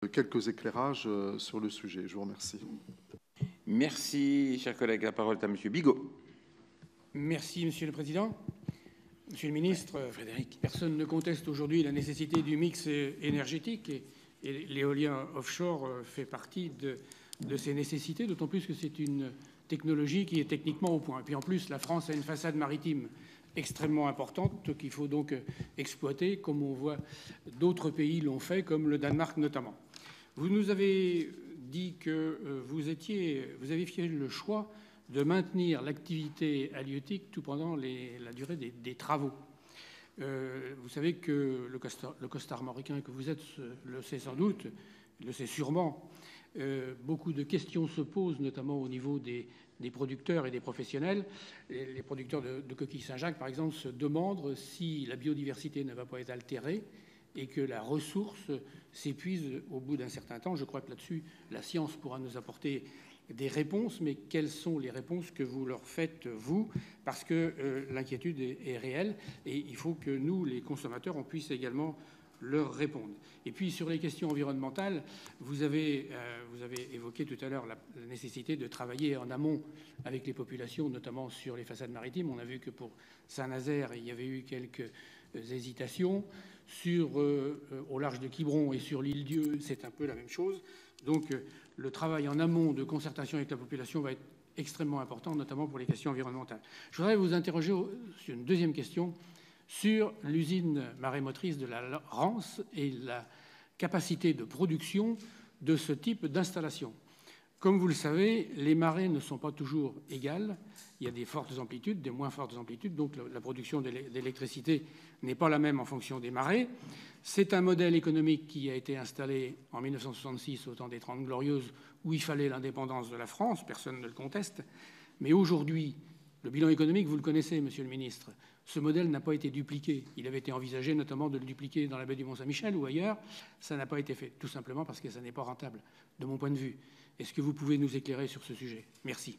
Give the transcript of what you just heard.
quelques éclairages sur le sujet. Je vous remercie. Merci, chers collègues. La parole est à Monsieur Bigot. Merci, Monsieur le Président. Monsieur le Ministre, Frédéric, personne ne conteste aujourd'hui la nécessité du mix énergétique et l'éolien offshore fait partie de ces nécessités, d'autant plus que c'est une technologie qui est techniquement au point. Et puis en plus, la France a une façade maritime extrêmement importante qu'il faut donc exploiter, comme on voit d'autres pays l'ont fait, comme le Danemark notamment. Vous nous avez dit que vous avez fait le choix de maintenir l'activité halieutique tout pendant la durée des travaux. Vous savez que le costard marocain que vous êtes le sait sans doute, le sait sûrement. Beaucoup de questions se posent, notamment au niveau des producteurs et des professionnels. Les producteurs de coquilles Saint-Jacques, par exemple, se demandent si la biodiversité ne va pas être altérée et que la ressource s'épuise au bout d'un certain temps. Je crois que là-dessus, la science pourra nous apporter des réponses, mais quelles sont les réponses que vous leur faites, vous? Parce que l'inquiétude est réelle et il faut que nous, les consommateurs, on puisse également leur répondre. Et puis, sur les questions environnementales, vous avez évoqué tout à l'heure la nécessité de travailler en amont avec les populations, notamment sur les façades maritimes. On a vu que pour Saint-Nazaire, il y avait eu quelques hésitations. Au large de Quiberon et sur l'île Dieu, c'est un peu la même chose. Donc, le travail en amont de concertation avec la population va être extrêmement important, notamment pour les questions environnementales. Je voudrais vous interroger sur une deuxième question sur l'usine marémotrice de la Rance et la capacité de production de ce type d'installation. Comme vous le savez, les marées ne sont pas toujours égales. Il y a des fortes amplitudes, des moins fortes amplitudes, donc la production d'électricité n'est pas la même en fonction des marées. C'est un modèle économique qui a été installé en 1966 au temps des Trente Glorieuses, où il fallait l'indépendance de la France, personne ne le conteste. Mais aujourd'hui, le bilan économique, vous le connaissez, Monsieur le Ministre, ce modèle n'a pas été dupliqué. Il avait été envisagé notamment de le dupliquer dans la baie du Mont-Saint-Michel ou ailleurs. Ça n'a pas été fait, tout simplement parce que ça n'est pas rentable, de mon point de vue. Est-ce que vous pouvez nous éclairer sur ce sujet? Merci.